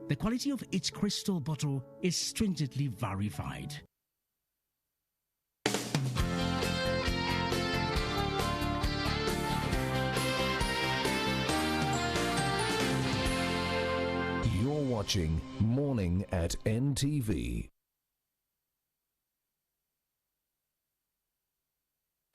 The quality of each crystal bottle is stringently verified. You're watching Morning at NTV.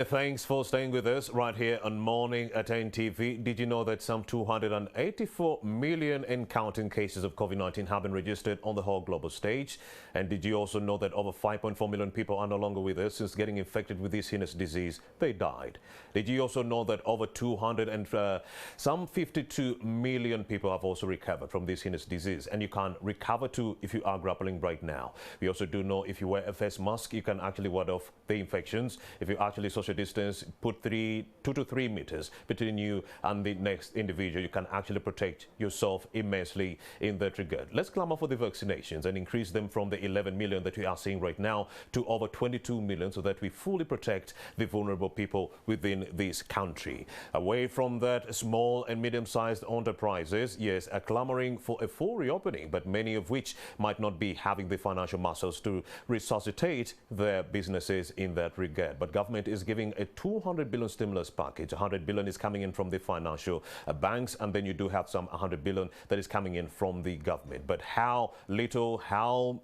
Thanks for staying with us right here on Morning at NTV. Did you know that some 284 million and counting cases of COVID-19 have been registered on the whole global stage? And did you also know that over 5.4 million people are no longer with us since getting infected with this heinous disease? They died. Did you also know that over 52 million people have also recovered from this heinous disease? And you can recover too if you are grappling right now. We also do know if you wear a face mask, you can actually ward off the infections. If you actually social distance, put 2 to 3 meters between you and the next individual, you can actually protect yourself immensely in that regard. Let's clamor for the vaccinations and increase them from the 11 million that we are seeing right now to over 22 million so that we fully protect the vulnerable people within this country. Away from that, small and medium-sized enterprises, yes, are clamoring for a full reopening, but many of which might not be having the financial muscles to resuscitate their businesses in that regard. But government is giving a 200 billion stimulus package. 100 billion is coming in from the financial banks, and then you do have some 100 billion that is coming in from the government. But how little, how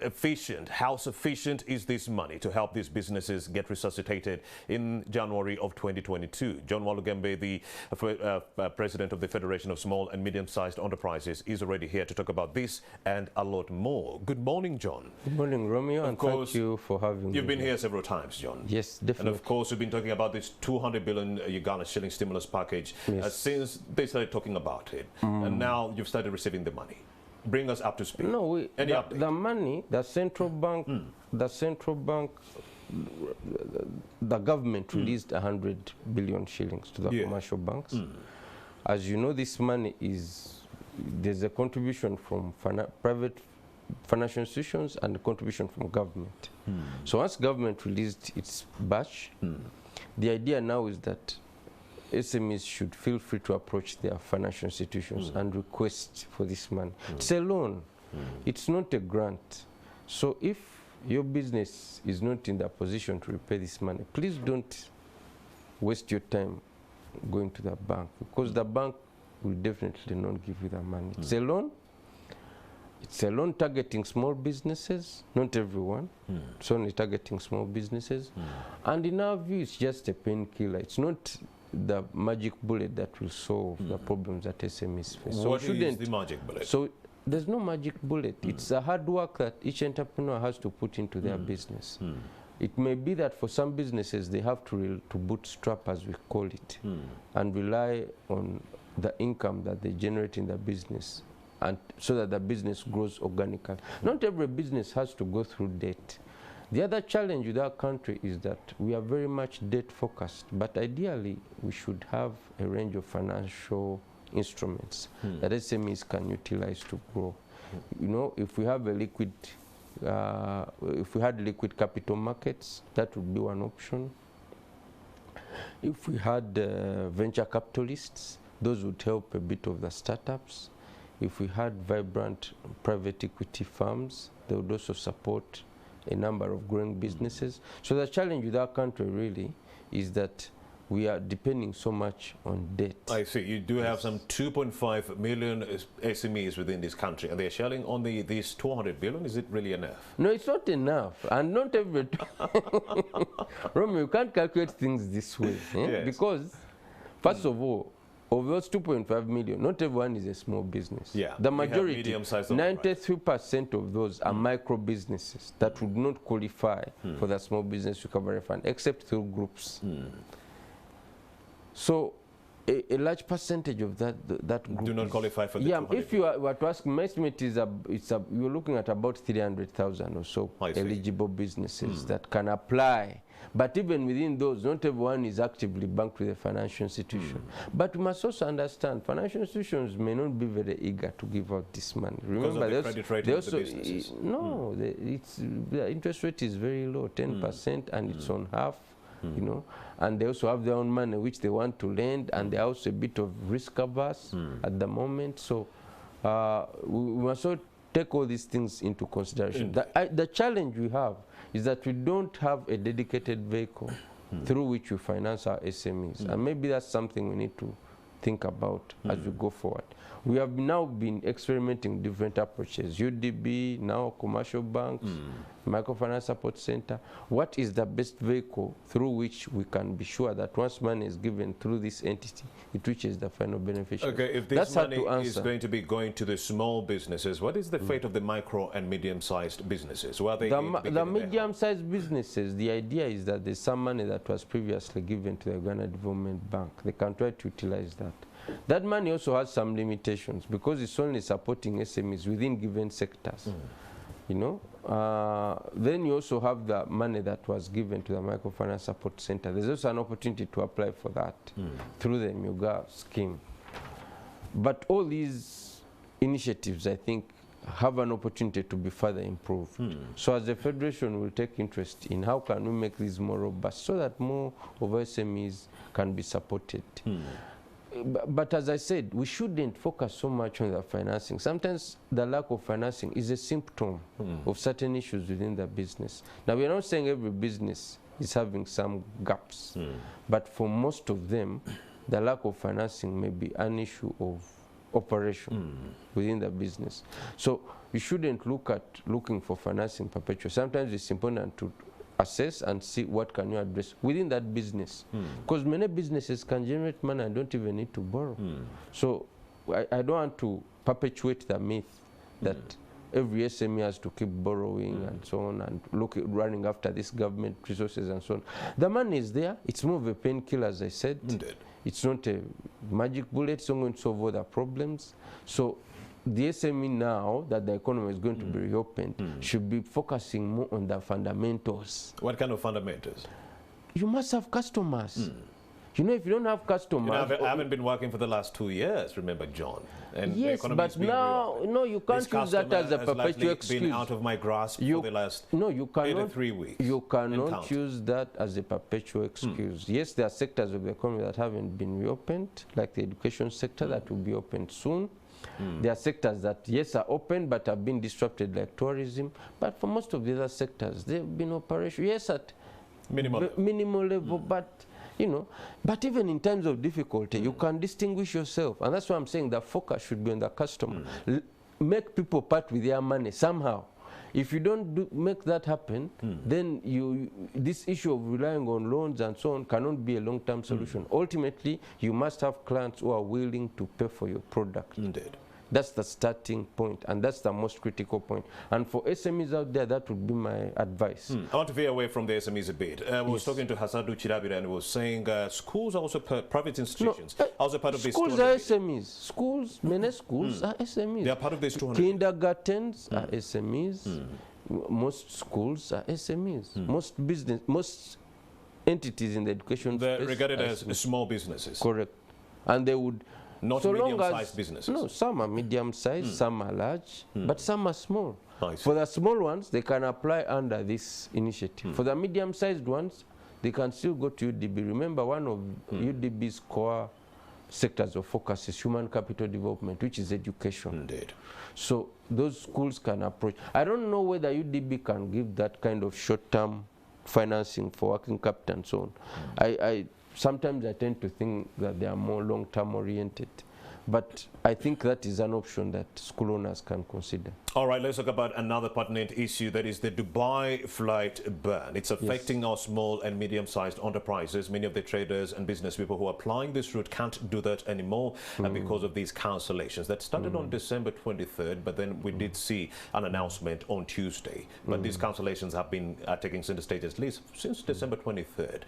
efficient, how sufficient is this money to help these businesses get resuscitated in January of 2022? John Walugembe, the president of the Federation of Small and Medium-Sized Enterprises, is already here to talk about this and a lot more. Good morning, John. Good morning, Romeo, and thank you for having me. You've been here several times, John. Yes, definitely. And of course, we've been talking about this 200 billion Uganda shilling stimulus package since they started talking about it. And now you've started receiving the money. Bring us up to speed. No, the money, the central bank, the government released 100 billion shillings to the commercial banks. As you know, this money there's a contribution from private financial institutions and a contribution from government. So once government released its batch, the idea now is that SMEs should feel free to approach their financial institutions and request for this money. It's a loan. It's not a grant. So if your business is not in the position to repay this money, please don't waste your time going to the bank, because the bank will definitely not give you the money. It's a loan. It's a loan targeting small businesses, not everyone. It's only targeting small businesses. And in our view, it's just a painkiller. It's not the magic bullet that will solve the problems that SMEs face. So what is the magic bullet? So there's no magic bullet. It's a hard work that each entrepreneur has to put into their business. It may be that for some businesses they have to bootstrap, as we call it, and rely on the income that they generate in the business, and so that the business grows organically. Not every business has to go through debt. The other challenge with our country is that we are very much debt focused, but ideally we should have a range of financial instruments that SMEs can utilize to grow. You know, if we have if we had liquid capital markets, that would be one option. If we had venture capitalists, those would help a bit of the startups. If we had vibrant private equity firms, they would also support a number of growing businesses. So the challenge with our country really is that we are depending so much on debt. I see. You do have some 2.5 million SMEs within this country, and they're shelling on these 200 billion. Is it really enough? No, it's not enough. And not every Romeo, you can't calculate things this way. Yes. Because, first of all, of those 2.5 million, not everyone is a small business. Yeah, the majority, 93% of those are micro businesses that would not qualify for the small business recovery fund, except through groups. So a large percentage of that group do not qualify for the 200 if you were to ask, my estimate is you're looking at about 300,000 or so eligible businesses that can apply. But even within those, not everyone is actively banked with a financial institution. But we must also understand, financial institutions may not be very eager to give out this money. Remember, because of the credit rating of the businesses. No, the interest rate is very low, 10%, and it's on half you know, and they also have their own money which they want to lend, and they're also a bit of risk averse at the moment. So we must all take all these things into consideration. The challenge we have is that we don't have a dedicated vehicle through which we finance our SMEs, and maybe that's something we need to think about as we go forward. We have now been experimenting with different approaches, UDB, now commercial banks, microfinance support center. What is the best vehicle through which we can be sure that once money is given through this entity, it reaches the final beneficiary? Okay, if this money is going to be going to the small businesses, what is the fate of the micro and medium-sized businesses? Where are they the medium-sized businesses, the idea is that there's some money that was previously given to the Uganda Development Bank. They can try to utilize that. That money also has some limitations because it's only supporting SMEs within given sectors. You know, then you also have the money that was given to the microfinance support center. There's also an opportunity to apply for that through the MUGA scheme. But all these initiatives, I think, have an opportunity to be further improved. So as the Federation will take interest in how can we make these more robust so that more of SMEs can be supported. But as I said, we shouldn't focus so much on the financing. Sometimes the lack of financing is a symptom of certain issues within the business. Now, we're not saying every business is having some gaps, but for most of them, the lack of financing may be an issue of operation within the business. So you shouldn't look at looking for financing perpetually. Sometimes it's important to assess and see what can you address within that business, because many businesses can generate money and don't even need to borrow. So I don't want to perpetuate the myth that every SME has to keep borrowing and so on, and running after this government resources and so on. The money is there. It's more of a painkiller, as I said. Indeed. It's not a magic bullet. It's not going to solve all the problems. So the SME, now that the economy is going to be reopened, should be focusing more on the fundamentals. What kind of fundamentals? You must have customers. You know, if you don't have customers... You know, I haven't been working for the last 2 years, remember, John. And yes, but now, no, you can't use that as a perpetual excuse. Been out of my grasp for the last you cannot, 3 weeks. You cannot use that as a perpetual excuse. Yes, there are sectors of the economy that haven't been reopened, like the education sector that will be opened soon. There are sectors that, yes, are open but have been disrupted, like tourism. But for most of the other sectors, they've been operational, yes, at minimal level, but, you know, but even in times of difficulty, you can distinguish yourself. And that's why I'm saying the focus should be on the customer. Make people part with their money somehow. If you don't make that happen, then this issue of relying on loans and so on cannot be a long-term solution. Ultimately, you must have clients who are willing to pay for your product. Indeed. That's the starting point, and that's the most critical point. And for SMEs out there, that would be my advice. I want to veer away from the SMEs a bit. I was talking to Hasadu Chirabira, and he was saying schools are also private institutions. Also part of this. Schools are SMEs. Schools, many schools are SMEs. They are part of this 200. Kindergartens are SMEs. Most schools are SMEs. Most entities in the education They're space regarded as small businesses. Correct. And they would... Not so medium-sized businesses. No, some are medium-sized, some are large, but some are small. I see. For the small ones, they can apply under this initiative. For the medium-sized ones, they can still go to UDB. Remember, one of UDB's core sectors of focus is human capital development, which is education. Indeed. So those schools can approach. I don't know whether UDB can give that kind of short-term financing for working capital and so on. Sometimes I tend to think that they are more long-term oriented. But I think that is an option that school owners can consider. All right, let's talk about another pertinent issue, that is the Dubai flight ban. It's affecting our small and medium-sized enterprises. Many of the traders and business people who are applying this route can't do that anymore because of these cancellations. That started on December 23rd, but then we did see an announcement on Tuesday. But these cancellations have been taking center stage at least since December 23rd.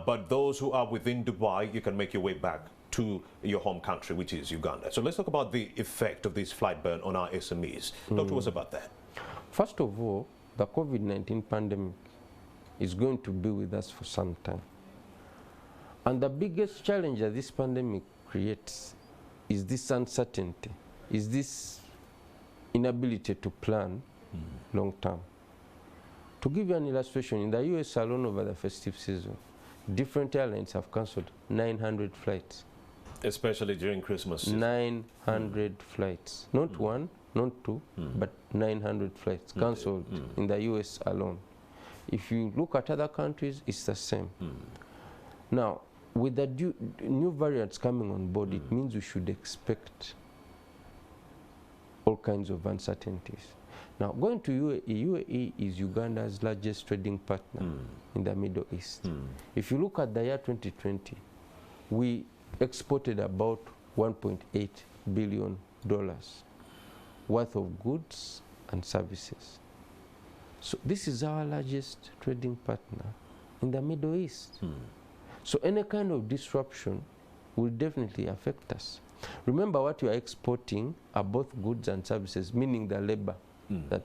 But those who are within Dubai, you can make your way back to your home country, which is Uganda. So let's talk about the effect of this flight ban on our SMEs. Talk to us about that. First of all, the COVID-19 pandemic is going to be with us for some time. And the biggest challenge that this pandemic creates is this uncertainty, is this inability to plan long term. To give you an illustration, in the US alone over the festive season, different airlines have cancelled 900 flights. Especially during Christmas season. 900 flights. Not one, not two, but 900 flights cancelled in the US alone. If you look at other countries, it's the same. Now, with the new variants coming on board, it means we should expect all kinds of uncertainties. Now, going to UAE, UAE is Uganda's largest trading partner in the Middle East. If you look at the year 2020, we exported about $1.8 billion worth of goods and services. So this is our largest trading partner in the Middle East. So any kind of disruption will definitely affect us. Remember, what you are exporting are both goods and services, meaning the labor that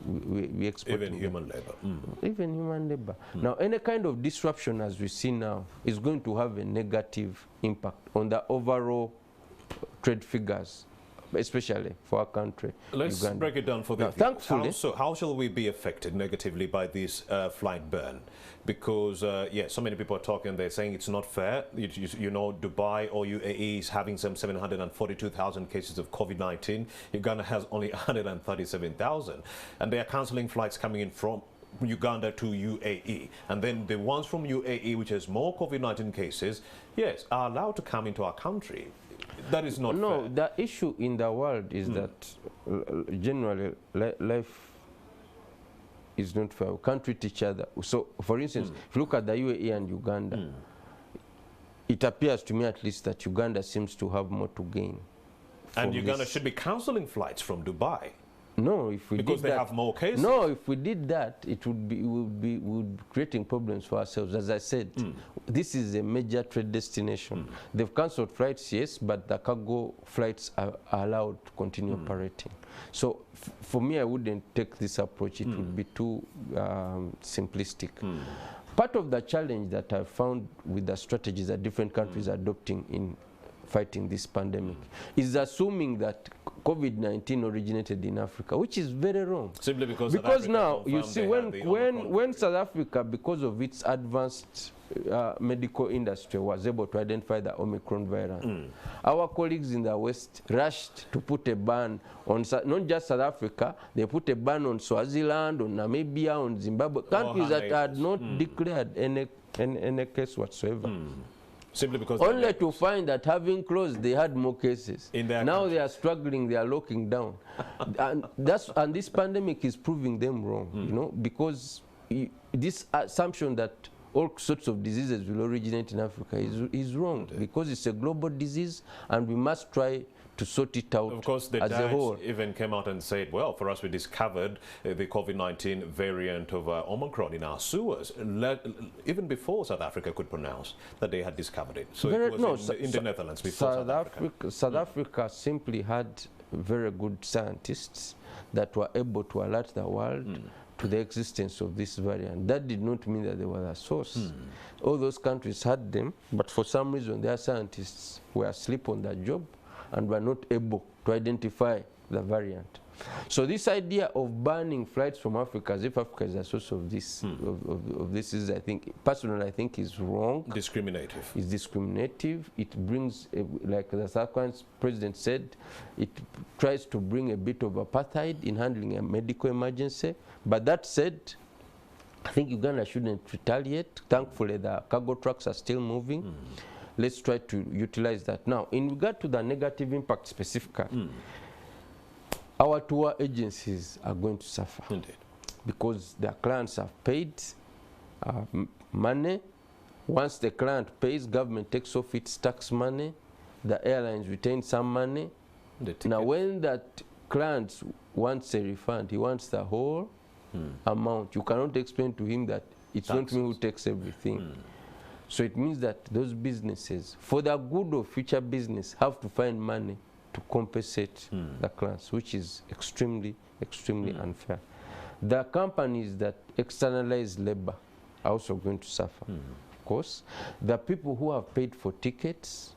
we export. Even human labor. Even human labor. Now, any kind of disruption, as we see now, is going to have a negative impact on the overall trade figures, especially for our country, Let's Uganda. break it down for the Now, viewers. thankfully, How shall we be affected negatively by this flight burn? Because, yeah, so many people are talking, they're saying it's not fair. You know, Dubai or UAE is having some 742,000 cases of COVID-19. Uganda has only 137,000. And they are cancelling flights coming in from Uganda to UAE. And then the ones from UAE, which has more COVID-19 cases, yes, are allowed to come into our country. That is not fair. No, the issue in the world is that generally life is not fair. We can't treat each other. So, for instance, if you look at the UAE and Uganda, it appears to me at least that Uganda seems to have more to gain. And Uganda should be cancelling flights from Dubai. No, if we because did they that, have more cases. No, if we did that, it would be we would be creating problems for ourselves. As I said, this is a major trade destination. They've cancelled flights, yes, but the cargo flights are allowed to continue operating. So for me, I wouldn't take this approach. It would be too simplistic. Part of the challenge that I found with the strategies that different countries are adopting in fighting this pandemic is assuming that COVID-19 originated in Africa, which is very wrong. Simply because now you see when South Africa, because of its advanced medical industry, was able to identify the Omicron variant, our colleagues in the West rushed to put a ban on not just South Africa, they put a ban on Swaziland, on Namibia, on Zimbabwe, countries that had not declared any case whatsoever. Simply because only to find that having closed, they had more cases. Now they are struggling, they are locking down. and this pandemic is proving them wrong, you know, because this assumption that all sorts of diseases will originate in Africa is wrong, because it's a global disease and we must try to sort it out. Of course, the as a whole. even came out and said, well, for us, we discovered the COVID-19 variant of Omicron in our sewers, even before South Africa could pronounce that they had discovered it. So it was in the Netherlands before South Africa simply had very good scientists that were able to alert the world to the existence of this variant. That did not mean that they were the source. All those countries had them, but for some reason their scientists were asleep on the job and were not able to identify the variant. So this idea of banning flights from Africa as if Africa is the source of this, of this is, I think, personally, I think is wrong. Discriminative. It's discriminative. It brings, like the South African president said, it tries to bring a bit of apartheid in handling a medical emergency. But that said, I think Uganda shouldn't retaliate. Thankfully, the cargo trucks are still moving. Let's try to utilize that. Now, in regard to the negative impact specifically, our tour agencies are going to suffer. Indeed. Because their clients have paid money. Once the client pays, government takes off its tax money. The airlines retain some money. Now, when that client wants a refund, he wants the whole amount. You cannot explain to him that it's not me who takes everything. So it means that those businesses, for the good of future business, have to find money to compensate the clients, which is extremely, extremely unfair. The companies that externalize labor are also going to suffer. Of course, the people who have paid for tickets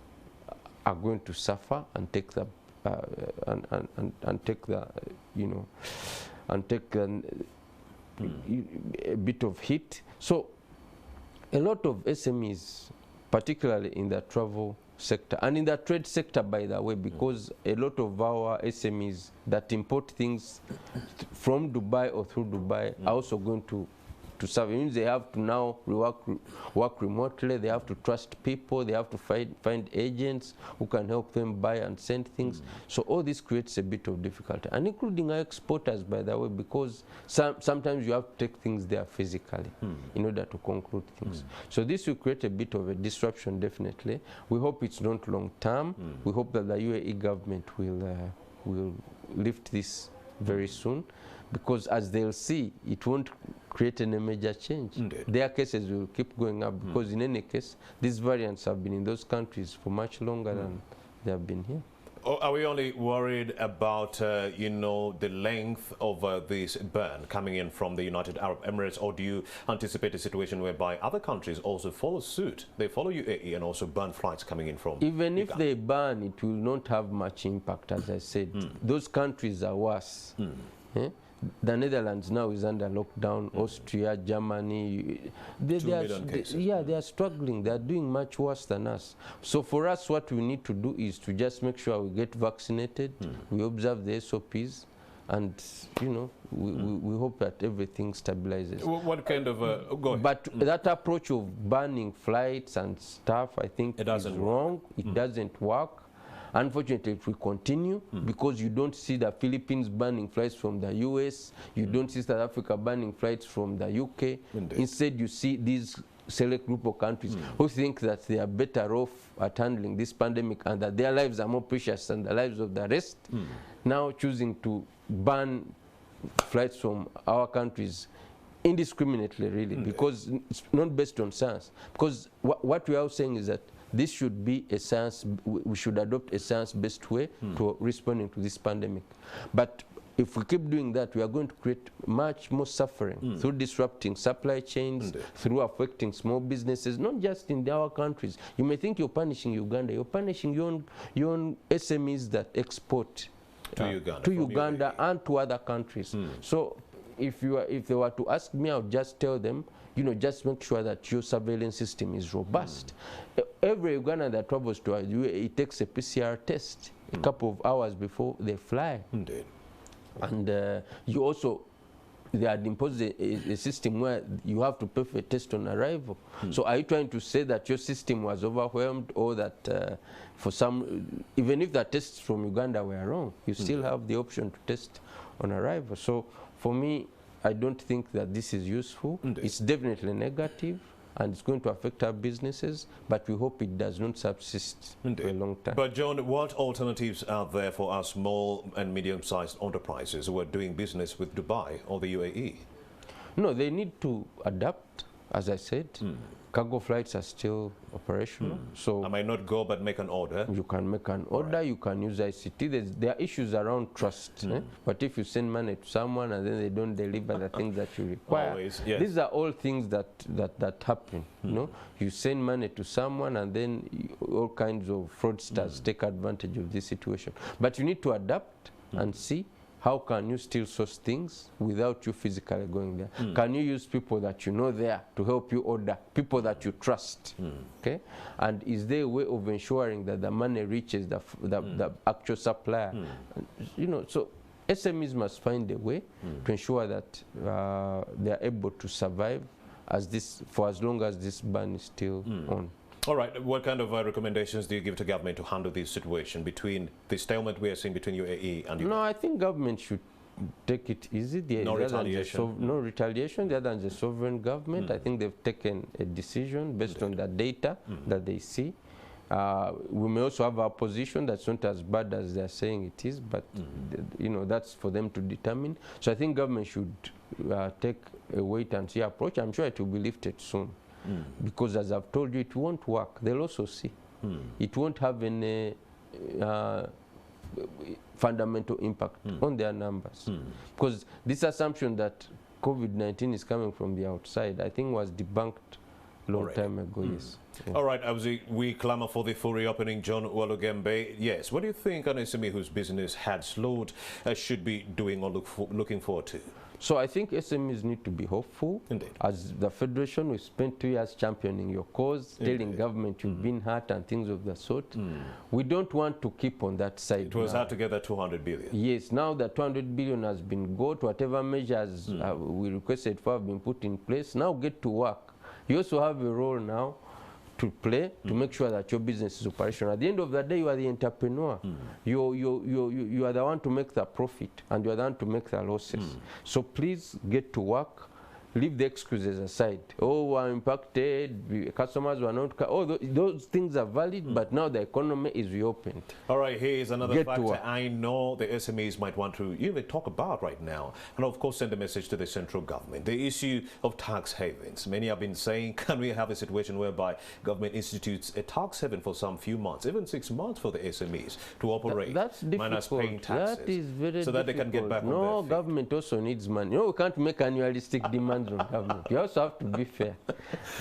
are going to suffer and take the a bit of hit. So A lot of SMEs, particularly in the travel sector and in the trade sector, by the way, because a lot of our SMEs that import things from Dubai or through Dubai are also going to serve. It means they have to now work remotely, they have to trust people, they have to find agents who can help them buy and send things. So all this creates a bit of difficulty, and including our exporters, by the way, because sometimes you have to take things there physically in order to conclude things. So this will create a bit of a disruption, definitely. We hope it's not long term. We hope that the UAE government will lift this very soon, because as they'll see, it won't create any major change. Indeed. Their cases will keep going up, because in any case, these variants have been in those countries for much longer than they have been here. Or are we only worried about, you know, the length of this ban coming in from the United Arab Emirates, or do you anticipate a situation whereby other countries also follow suit? They follow UAE and also ban flights coming in from Even if Uganda? they ban, it will not have much impact, as I said. Those countries are worse. Eh? The Netherlands now is under lockdown, Austria, Germany. They 2 are, million cases. yeah, they are struggling. They are doing much worse than us. So for us, what we need to do is to just make sure we get vaccinated, we observe the SOPs, and, you know, we hope that everything stabilizes. What kind of, go ahead. But that approach of banning flights and stuff, I think, It is doesn't wrong. It doesn't work. Unfortunately, it will continue because you don't see the Philippines banning flights from the US, you don't see South Africa banning flights from the UK. Indeed. Instead, you see these select group of countries who think that they are better off at handling this pandemic and that their lives are more precious than the lives of the rest, now choosing to ban flights from our countries indiscriminately, really, because it's not based on science. Because what we are saying is that this should be a science, we should adopt a science-based way to responding to this pandemic. But if we keep doing that, we are going to create much more suffering through disrupting supply chains, through affecting small businesses, not just in our countries. You may think you're punishing Uganda, you're punishing your own SMEs that export To Uganda, to from Uganda UAE. and to other countries. So if they were to ask me, I would just tell them, you know, just make sure that your surveillance system is robust. Every Ugandan that travels to UAE, it takes a PCR test a couple of hours before they fly. Indeed. And you also, they had imposed a system where you have to pay for a test on arrival. So are you trying to say that your system was overwhelmed, or that for some, even if the tests from Uganda were wrong, you still have the option to test on arrival? So for me, I don't think that this is useful. Indeed. It's definitely negative, and it's going to affect our businesses, but we hope it does not subsist for a long time. But John, what alternatives are there for our small and medium-sized enterprises who are doing business with Dubai or the UAE? No, they need to adapt, as I said. Cargo flights are still operational. So I might not go but make an order. you can make an order, you can use ICT. There are issues around trust. But if you send money to someone and then they don't deliver the things that you require, Always, yes. these are all things that happen. You know, you send money to someone and then all kinds of fraudsters take advantage of this situation. But you need to adapt and see how can you still source things without you physically going there. Can you use people that you know there to help you order, people that you trust? Okay, and is there a way of ensuring that the money reaches the actual supplier? You know, so SMEs must find a way to ensure that they are able to survive for as long as this ban is still on. All right, what kind of recommendations do you give to government to handle this situation between the stalemate we are seeing between UAE and No, I think government should take it easy. No retaliation. No retaliation. The other than the sovereign government, I think they've taken a decision based on the data that they see. We may also have a position that's not as bad as they're saying it is, but you know, that's for them to determine. So I think government should take a wait and see approach. I'm sure it will be lifted soon. Because as I've told you, it won't work. They'll also see. It won't have any fundamental impact on their numbers. Because this assumption that COVID-19 is coming from the outside, I think was debunked long time ago, yes. Yeah. All right, Abzi, we clamour for the full reopening. John Walugembe, yes. What do you think an SME whose business had slowed should be doing or looking forward to? So I think SMEs need to be hopeful. Indeed. As the Federation, we spent 2 years championing your cause, telling government you've been hurt and things of the sort. We don't want to keep on that side. It was hard to get that 200 billion. Yes, now the 200 billion has been got, whatever measures we requested for have been put in place. Now get to work. You also have a role now to play to make sure that your business is operational. At the end of the day, you are the entrepreneur. You are the one to make the profit, and you are the one to make the losses. So please get to work. Leave the excuses aside. Oh, we're impacted, customers were not... those things are valid, but now the economy is reopened. All right, here's another factor I know the SMEs might want to even talk about right now, and of course send a message to the central government. The issue of tax havens. Many have been saying, can we have a situation whereby government institutes a tax haven for some few months, even 6 months for the SMEs to operate, that's minus paying taxes, that is very so that they can get back on their feet. No, government also needs money. No, we can't make annualistic demands on government. You also have to be fair.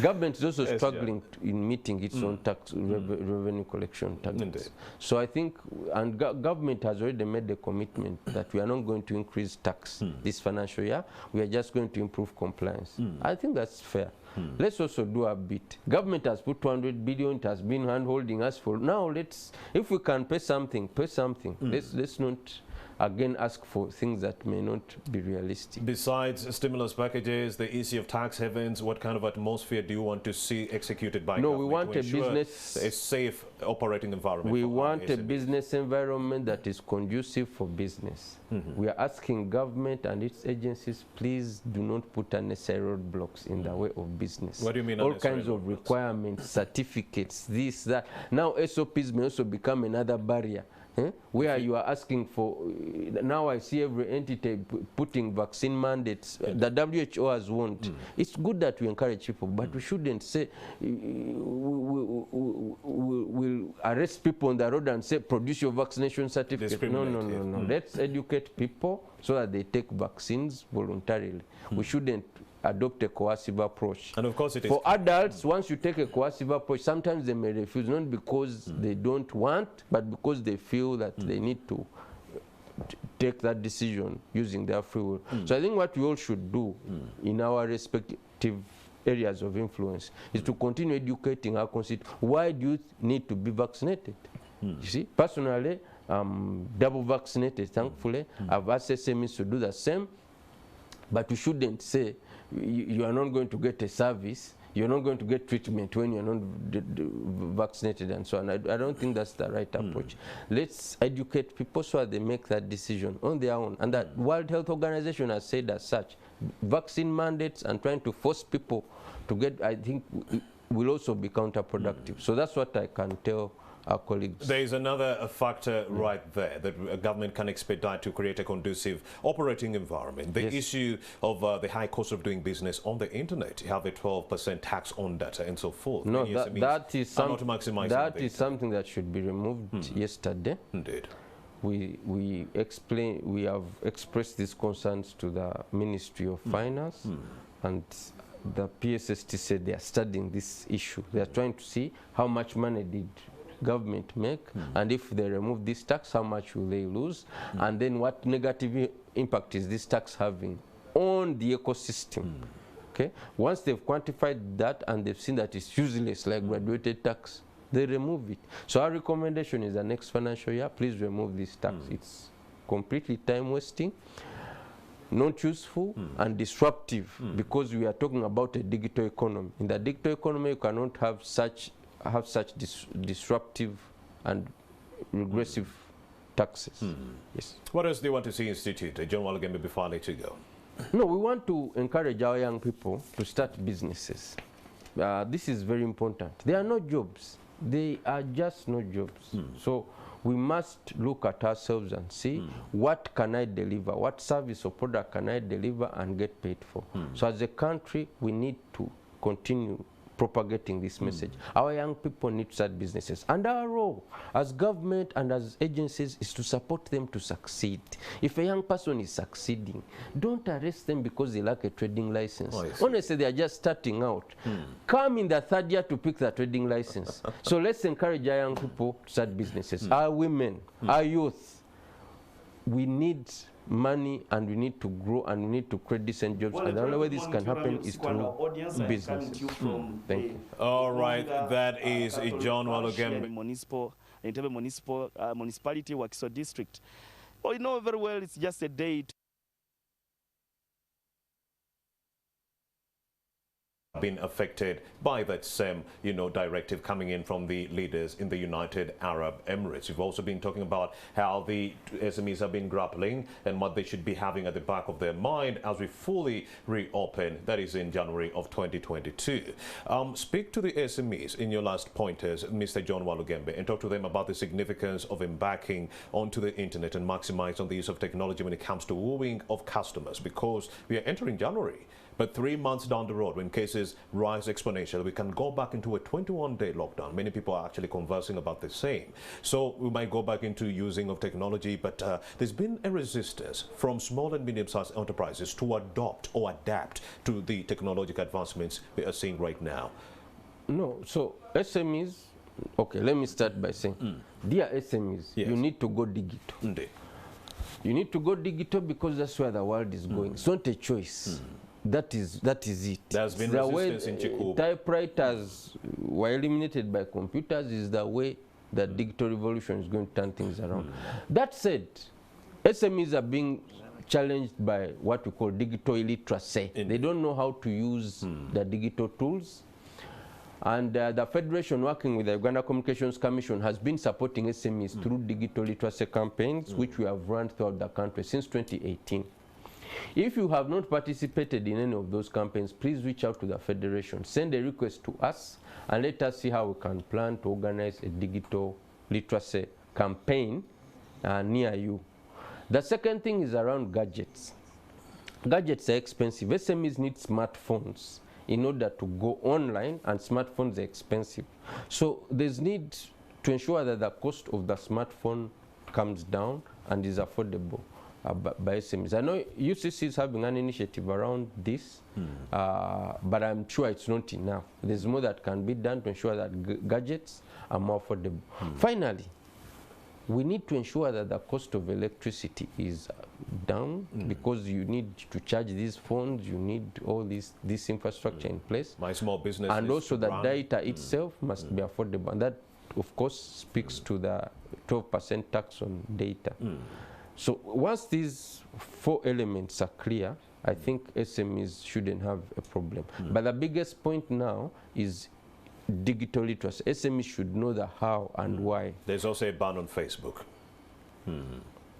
Government is also struggling in meeting its own tax revenue collection targets. Indeed. So I think, and government has already made the commitment that we are not going to increase tax this financial year. We are just going to improve compliance. I think that's fair. Let's also do a bit. Government has put 200 billion. It has been hand-holding us for now. Let's, if we can pay something, pay something. Let's not again ask for things that may not be realistic. Besides stimulus packages, the issue of tax havens, what kind of atmosphere do you want to see executed by government? No, we want a business, a safe operating environment. We want a business environment that is conducive for business. We are asking government and its agencies, please do not put unnecessary roadblocks in the way of business. What do you mean? All kinds of requirements, certificates, this, that. Now SOPs may also become another barrier. Where you are asking for, now I see every entity putting vaccine mandates. The WHO has warned. It's good that we encourage people, but we shouldn't say we'll arrest people on the road and say produce your vaccination certificate. No. Let's educate people so that they take vaccines voluntarily. We shouldn't adopt a coercive approach. And of course it is. For adults, once you take a coercive approach, sometimes they may refuse, not because they don't want, but because they feel that they need to take that decision using their free will. So I think what we all should do in our respective areas of influence is to continue educating our constituents. Why do you need to be vaccinated? You see, personally, double vaccinated, thankfully. I've asked SMEs to do the same, but you shouldn't say you are not going to get a service, you're not going to get treatment when you're not vaccinated and so on. I don't think that's the right approach. Let's educate people so that they make that decision on their own. And that World Health Organization has said as such, vaccine mandates and trying to force people to get, I think, will also be counterproductive. So that's what I can tell our colleagues. There is another factor right there that a government can expedite to create a conducive operating environment. The issue of the high cost of doing business on the internet. You have a 12% tax on data and so forth. No, that is something that should be removed yesterday. Indeed. We have expressed these concerns to the Ministry of Finance, and the PSST said they are studying this issue. They are trying to see how much money did government make, and if they remove this tax, how much will they lose, and then what negative impact is this tax having on the ecosystem. Okay, once they've quantified that and they've seen that it's useless, like graduated tax, they remove it. So our recommendation is the next financial year, please remove this tax. It's completely time wasting, not useful, and disruptive, because we are talking about a digital economy. In the digital economy, you cannot have such disruptive and regressive taxes. Yes. What else do you want to see instituted, John Walugembe, before I let you go? No, we want to encourage our young people to start businesses. This is very important. There are no jobs. They are just no jobs. So we must look at ourselves and see what can I deliver, what service or product can I deliver and get paid for. So as a country, we need to continue propagating this message. Our young people need to start businesses. And our role as government and as agencies is to support them to succeed. If a young person is succeeding, don't arrest them because they lack a trading license. Honestly, they are just starting out. Come in the third year to pick the trading license. So let's encourage our young people to start businesses. Our women, our youth, we need money and we need to grow and we need to create decent jobs. And the only way this can happen is through businesses. Thank you. All right, that is John Walugembe. Municipality, Wakiso district. Well, you know very well it's just a day. Been affected by that same, directive coming in from the leaders in the United Arab Emirates. We've also been talking about how the SMEs have been grappling and what they should be having at the back of their mind as we fully reopen, that is in January of 2022. Speak to the SMEs in your last pointers, Mr. John Walugembe, and talk to them about the significance of embarking onto the internet and maximize on the use of technology when it comes to wooing of customers, because we are entering January. But 3 months down the road, when cases rise exponentially, we can go back into a 21-day lockdown. Many people are actually conversing about the same. So we might go back into using of technology, but there's been a resistance from small and medium-sized enterprises to adopt or adapt to the technological advancements we are seeing right now. No, so SMEs, okay, let me start by saying, dear SMEs, you need to go digital. Indeed. You need to go digital because that's where the world is going. It's not a choice. That is it. There's been resistance in Chikubu. Typewriters were eliminated by computers is the way the digital revolution is going to turn things around. That said, SMEs are being challenged by what we call digital illiteracy. They don't know how to use the digital tools. And the Federation, working with the Uganda Communications Commission, has been supporting SMEs through digital literacy campaigns, which we have run throughout the country since 2018. If you have not participated in any of those campaigns, please reach out to the Federation. Send a request to us and let us see how we can plan to organize a digital literacy campaign near you. The second thing is around gadgets. Gadgets are expensive. SMEs need smartphones in order to go online, and smartphones are expensive. So there's need to ensure that the cost of the smartphone comes down and is affordable by SMEs. I know UCC is having an initiative around this, but I'm sure it's not enough. There's more that can be done to ensure that gadgets are more affordable. Finally, we need to ensure that the cost of electricity is down, because you need to charge these phones, you need all this infrastructure in place. My small business, and also the data itself must be affordable. And that, of course, speaks to the 12% tax on data. So once these 4 elements are clear, I think SMEs shouldn't have a problem. But the biggest point now is digital literacy. SMEs should know the how and why. There's also a ban on Facebook.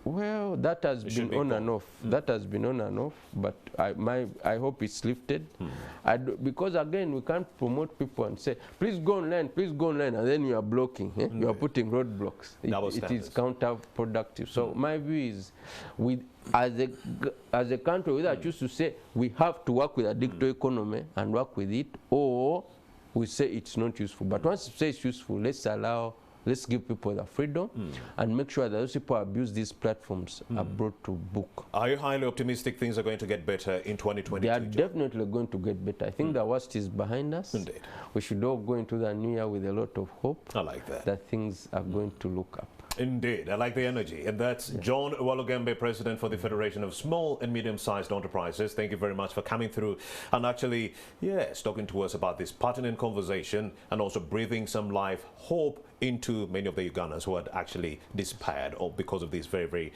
Well, that has been on and off. That has been on and off, but I hope it's lifted. Because again, we can't promote people and say, please go online, and then you are blocking. You are putting roadblocks. It is counterproductive. So my view is, as a country, we choose to say we have to work with a digital economy and work with it, or we say it's not useful. But once we say it's useful, let's give people the freedom and make sure that those people who abuse these platforms are brought to book. Are you highly optimistic things are going to get better in 2022? They are definitely going to get better. I think the worst is behind us. Indeed. We should all go into the new year with a lot of hope. I like that. That things are going to look up. Indeed, I like the energy. And that's John Walugembe, President for the Federation of Small and Medium-Sized Enterprises. Thank you very much for coming through and actually, talking to us about this pertinent conversation and also breathing some life, hope into many of the Ugandans who had actually despaired or because of this very, very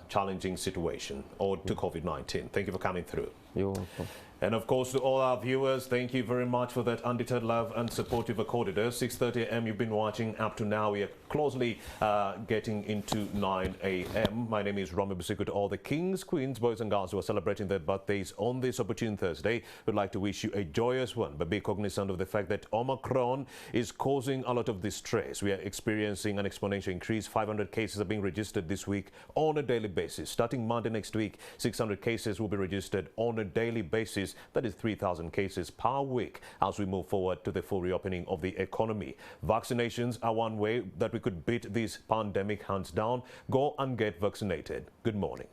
challenging situation or to COVID-19. Thank you for coming through. You're welcome. And of course, to all our viewers, thank you very much for that undeterred love and support you've accorded us. 6:30 a.m. you've been watching up to now. We are closely getting into 9 a.m. My name is Rami Busiku. To all the kings, queens, boys and girls who are celebrating their birthdays on this opportune Thursday, we'd like to wish you a joyous one, but be cognizant of the fact that Omicron is causing a lot of distress. We are experiencing an exponential increase. 500 cases are being registered this week on a daily basis. Starting Monday next week, 600 cases will be registered on a a daily basis. That is 3,000 cases per week as we move forward to the full reopening of the economy. Vaccinations are one way that we could beat this pandemic hands down. Go and get vaccinated. Good morning.